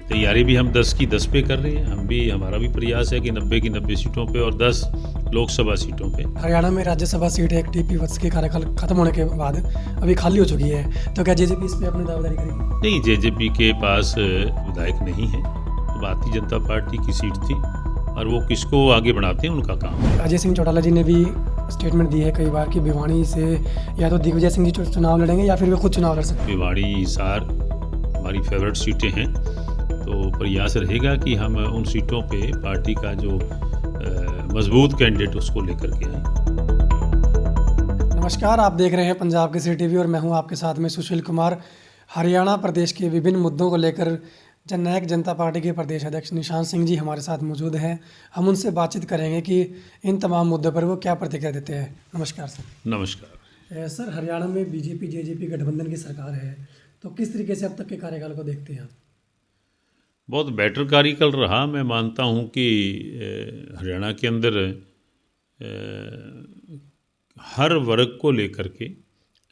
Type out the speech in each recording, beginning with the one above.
तैयारी भी हम 10 की 10 पे कर रहे हैं। हमारा भी प्रयास है कि 90 की 90 सीटों पे और 10 लोकसभा सीटों पे। हरियाणा में राज्यसभा सीट एक टीपी वत्स के कार्यकाल खत्म होने के बाद अभी खाली हो चुकी है, तो क्या जेजेपी इस पे अपनी दावेदारी करेगी? नहीं, जेजेपी के पास विधायक नहीं है। तो भारतीय जनता पार्टी की सीट थी और वो किसको आगे बढ़ाते हैं उनका काम है। अजय सिंह चौटाला जी ने भी स्टेटमेंट दी है कई बार कि भिवानी से या तो दिग्विजय सिंह जी चुनाव लड़ेंगे या फिर वे खुद चुनाव लड़ सकते हैं। भिवाड़ी, हिसार हमारी फेवरेट सीटें हैं, तो प्रयास रहेगा कि हम उन सीटों पे पार्टी का जो मजबूत कैंडिडेट उसको लेकर के आए। नमस्कार, आप देख रहे हैं पंजाब केसरी टीवी और मैं हूं आपके साथ में सुशील कुमार। हरियाणा प्रदेश के विभिन्न मुद्दों को लेकर जननायक जनता पार्टी के प्रदेश अध्यक्ष निशांत सिंह जी हमारे साथ मौजूद हैं। हम उनसे बातचीत करेंगे कि इन तमाम मुद्दों पर वो क्या प्रतिक्रिया देते हैं। नमस्कार सर। नमस्कार। सर, हरियाणा में बीजेपी जेजेपी गठबंधन की सरकार है, तो किस तरीके से अब तक के कार्यकाल को देखते हैं आप? बहुत बेटर कार्यकाल रहा। मैं मानता हूँ कि हरियाणा के अंदर हर वर्ग को लेकर के,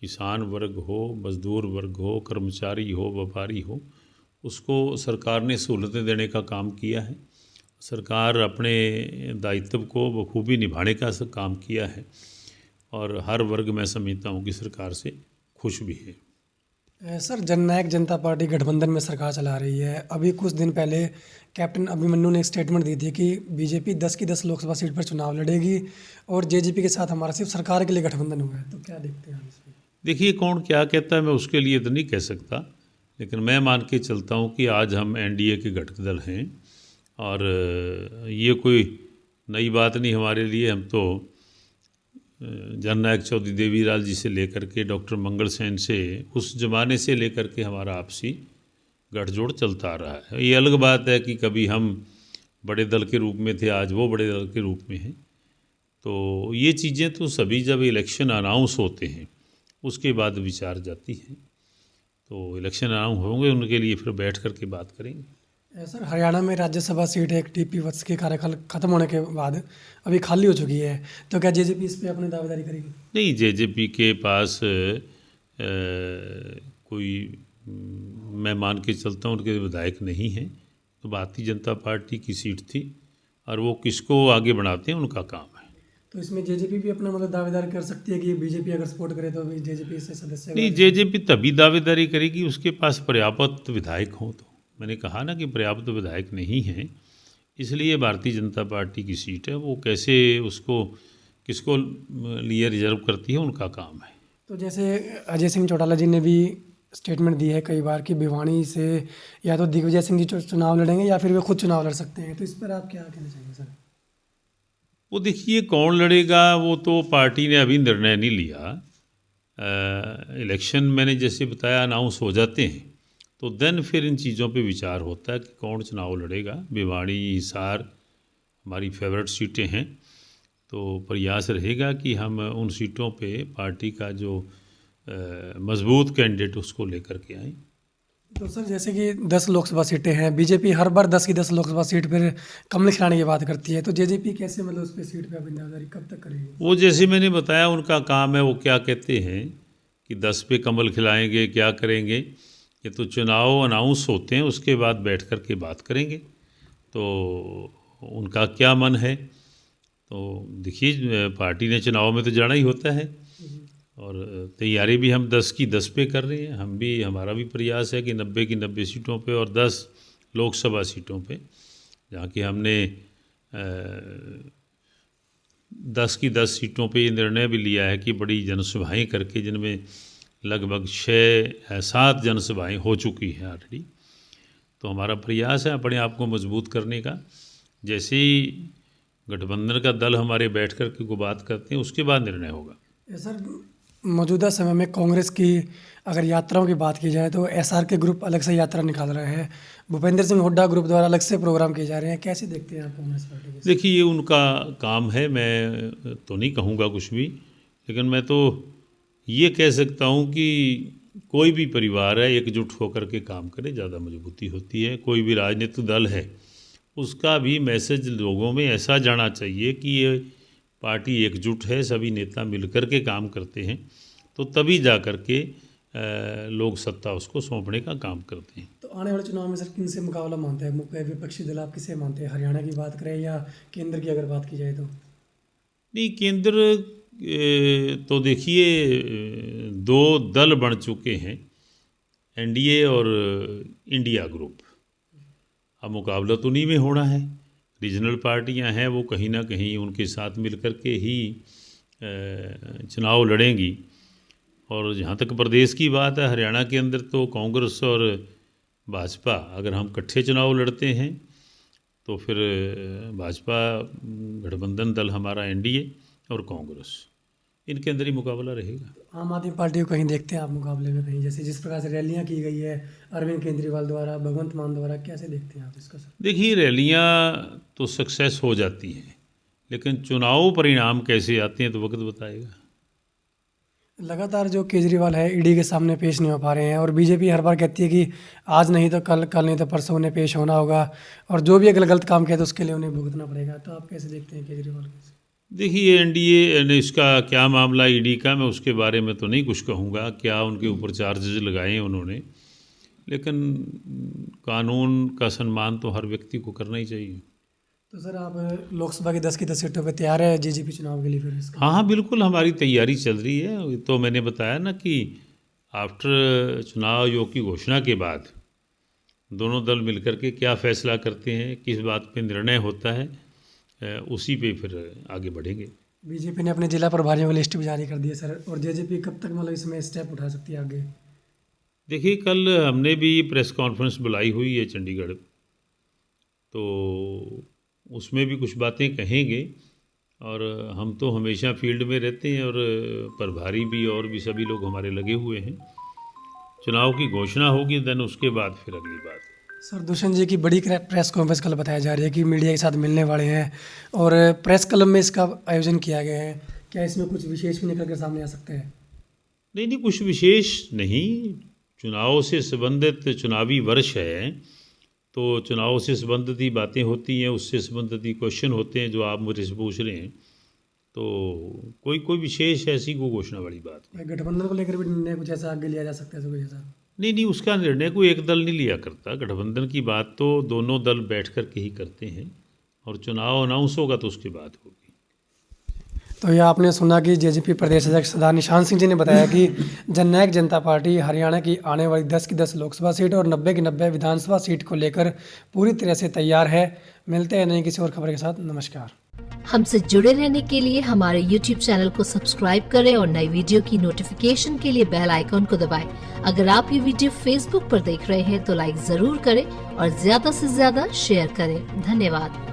किसान वर्ग हो, मजदूर वर्ग हो, कर्मचारी हो, व्यापारी हो, उसको सरकार ने सहूलतें देने का काम किया है। सरकार अपने दायित्व को बखूबी निभाने का काम किया है और हर वर्ग मैं समझता हूँ कि सरकार से खुश भी है। सर, जननायक जनता पार्टी गठबंधन में सरकार चला रही है। अभी कुछ दिन पहले कैप्टन अभिमन्यु ने एक स्टेटमेंट दी थी कि बीजेपी 10 की 10 लोकसभा सीट पर चुनाव लड़ेगी और जेजेपी के साथ हमारा सिर्फ सरकार के लिए गठबंधन हुआ है, तो क्या देखते हैं आप इसमें? देखिए, कौन क्या कहता है मैं उसके लिए तो नहीं कह सकता, लेकिन मैं मान के चलता हूँ कि आज हम एनडीए के घटक दल हैं और ये कोई नई बात नहीं हमारे लिए। हम तो जननायक चौधरी देवीलाल जी से लेकर के डॉक्टर मंगल सेन से, उस ज़माने से लेकर के हमारा आपसी गठजोड़ चलता आ रहा है। ये अलग बात है कि कभी हम बड़े दल के रूप में थे, आज वो बड़े दल के रूप में हैं। तो ये चीज़ें तो सभी जब इलेक्शन अनाउंस होते हैं उसके बाद विचार जाती हैं। तो इलेक्शन अनाउंस होंगे, उनके लिए फिर बैठ कर के बात करेंगे। सर, हरियाणा में राज्यसभा सीट एक टीपी वत्स के कार्यकाल खत्म होने के बाद अभी खाली हो चुकी है, तो क्या जेजेपी इस पे अपनी दावेदारी करेगी? नहीं, जेजेपी के पास कोई मैं मान के चलता हूँ उनके विधायक नहीं हैं। तो भारतीय जनता पार्टी की सीट थी और वो किसको आगे बढ़ाते हैं उनका काम है। तो इसमें जेजेपी भी अपना दावेदार कर सकती है कि बीजेपी अगर सपोर्ट करे तो जेजेपी से सदस्य नहीं, जेजेपी तभी दावेदारी करेगी उसके पास पर्याप्त विधायक हों। तो मैंने कहा ना कि पर्याप्त विधायक नहीं हैं, इसलिए भारतीय जनता पार्टी की सीट है। वो कैसे उसको किसको लिए रिजर्व करती है उनका काम है। तो जैसे अजय सिंह चौटाला जी ने भी स्टेटमेंट दी है कई बार कि भिवानी से या तो दिग्विजय सिंह जी चुनाव लड़ेंगे या फिर वे खुद चुनाव लड़ सकते हैं, तो इस पर आप क्या कहना चाहेंगे सर? वो देखिए, कौन लड़ेगा वो तो पार्टी ने अभी निर्णय नहीं लिया। इलेक्शन मैंने जैसे बताया अनाउंस हो जाते हैं तो देन फिर इन चीज़ों पे विचार होता है कि कौन चुनाव लड़ेगा। भिवाड़ी, हिसार हमारी फेवरेट सीटें हैं, तो प्रयास रहेगा कि हम उन सीटों पे पार्टी का जो मजबूत कैंडिडेट उसको लेकर के आएँ। तो सर, जैसे कि 10 लोकसभा सीटें हैं, बीजेपी हर बार 10 की 10 लोकसभा सीट पर कमल खिलाने की बात करती है, तो जेजेपी कैसे उस पर सीट पर अपनी दावेदारी कब तक करेगी? वो जैसे मैंने बताया उनका काम है। वो क्या कहते हैं कि 10 पे कमल खिलाएंगे, क्या करेंगे, ये तो चुनाव अनाउंस होते हैं उसके बाद बैठ कर के बात करेंगे। तो उनका क्या मन है, तो देखिए पार्टी ने चुनाव में तो जाना ही होता है और तैयारी भी हम 10 की 10 पे कर रहे हैं। हमारा भी प्रयास है कि 90 की 90 सीटों पे और 10 लोकसभा सीटों पे, जहाँ की हमने 10 की 10 सीटों पे ये निर्णय भी लिया है कि बड़ी जनसभाएं करके, जिनमें लगभग 6-7 जनसभाएं हो चुकी हैं ऑलरेडी। तो हमारा प्रयास है अपने आप को मजबूत करने का। जैसे ही गठबंधन का दल हमारे बैठ कर के को बात करते हैं उसके बाद निर्णय होगा। सर, मौजूदा समय में कांग्रेस की अगर यात्राओं की बात की जाए तो एसआर के ग्रुप अलग से यात्रा निकाल रहे हैं, भूपेंद्र सिंह हुड्डा ग्रुप द्वारा अलग से प्रोग्राम किए जा रहे हैं। कैसे देखते हैं आप कांग्रेस पार्टी के? देखिए, ये उनका काम है, मैं तो नहीं कहूँगा कुछ भी, लेकिन मैं तो ये कह सकता हूँ कि कोई भी परिवार है एकजुट होकर के काम करे, ज़्यादा मजबूती होती है। कोई भी राजनीतिक दल है उसका भी मैसेज लोगों में ऐसा जाना चाहिए कि ये पार्टी एकजुट है, सभी नेता मिलकर के काम करते हैं, तो तभी जा कर के लोग सत्ता उसको सौंपने का काम करते हैं। तो आने वाले चुनाव में सर किन से मुकाबला मानते हैं? मुख्य विपक्षी दल आप किसे मानते हैं? हरियाणा की बात करें या केंद्र की अगर बात की जाए तो? नहीं, केंद्र तो देखिए दो दल बन चुके हैं, एनडीए और इंडिया ग्रुप। अब मुकाबला तो उन्हीं में होना है। रीजनल पार्टियां हैं, वो कहीं ना कहीं उनके साथ मिलकर के ही चुनाव लड़ेंगी। और जहाँ तक प्रदेश की बात है, हरियाणा के अंदर तो कांग्रेस और भाजपा अगर हम इकट्ठे चुनाव लड़ते हैं तो फिर भाजपा गठबंधन दल हमारा एनडीए और कांग्रेस, इनके अंदर ही मुकाबला रहेगा। आम आदमी पार्टी को कहीं देखते हैं आप मुकाबले में कहीं, जैसे जिस प्रकार से रैलियां की गई है अरविंद केजरीवाल द्वारा, भगवंत मान द्वारा, कैसे देखते हैं आप इसको सर? देखिए, रैलियां तो सक्सेस हो जाती हैं, लेकिन चुनाव परिणाम कैसे आते हैं तो वक्त बताएगा। लगातार जो केजरीवाल है ईडी के सामने पेश नहीं हो पा रहे हैं और बीजेपी हर बार कहती है कि आज नहीं तो कल, कल नहीं तो परसों उन्हें पेश होना होगा और जो भी अगर गलत काम किया तो उसके लिए उन्हें भुगतना पड़ेगा। तो आप कैसे देखते हैं केजरीवाल को? देखिए, एनडीए ने इसका क्या मामला ईडी का, मैं उसके बारे में तो नहीं कुछ कहूँगा, क्या उनके ऊपर चार्जेस लगाए हैं उन्होंने, लेकिन कानून का सम्मान तो हर व्यक्ति को करना ही चाहिए। तो सर आप लोकसभा की 10 की 10 सीटों पे तैयार है जीजीपी चुनाव के लिए फिर इसका? हाँ हाँ, बिल्कुल हमारी तैयारी चल रही है। तो मैंने बताया ना कि आफ्टर चुनाव आयोग की घोषणा के बाद दोनों दल मिलकर के क्या फैसला करते हैं, किस बात पे निर्णय होता है, उसी पे फिर आगे बढ़ेंगे। बीजेपी ने अपने जिला प्रभारियों की लिस्ट भी जारी कर दी है सर, और जेजेपी कब तक मतलब इसमें स्टेप उठा सकती है आगे? देखिए, कल हमने भी प्रेस कॉन्फ्रेंस बुलाई हुई है चंडीगढ़, तो उसमें भी कुछ बातें कहेंगे। और हम तो हमेशा फील्ड में रहते हैं और प्रभारी भी और भी सभी लोग हमारे लगे हुए हैं। चुनाव की घोषणा होगी, देन उसके बाद फिर अगली बात। सर दुष्यंत जी की बड़ी प्रेस कॉन्फ्रेंस कल बताया जा रही है कि मीडिया के साथ मिलने वाले हैं और प्रेस क्लब में इसका आयोजन किया गया है। क्या इसमें कुछ विशेष भी निकल कर सामने आ सकते हैं? नहीं नहीं, कुछ विशेष नहीं। चुनाव से संबंधित चुनावी वर्ष है, तो चुनाव से संबंधित ही बातें होती हैं, उससे संबंधित ही क्वेश्चन होते हैं जो आप मुझे से पूछ रहे हैं। तो कोई विशेष ऐसी कोई घोषणा वाली बात नहीं। गठबंधन को लेकर भी निर्णय कुछ ऐसा आगे लिया जा सकता है? कुछ ऐसा नहीं, उसका निर्णय कोई एक दल नहीं लिया करता। गठबंधन की बात तो दोनों दल बैठ कर के ही करते हैं, और चुनाव अनाउंस होगा तो उसके बाद होगी। तो यह आपने सुना कि जेजेपी प्रदेश अध्यक्ष सरदार निशान सिंह जी ने बताया कि जननायक जनता पार्टी हरियाणा की आने वाली 10 की 10 लोकसभा सीट और 90 की 90 विधानसभा सीट को लेकर पूरी तरह से तैयार है। मिलते हैं नई किसी और खबर के साथ। नमस्कार। हमसे जुड़े रहने के लिए हमारे YouTube चैनल को सब्सक्राइब करें और नई वीडियो की नोटिफिकेशन के लिए बेल आइकॉन को दबाएं। अगर आप ये वीडियो Facebook पर देख रहे हैं तो लाइक जरूर करें और ज्यादा से ज्यादा शेयर करें। धन्यवाद।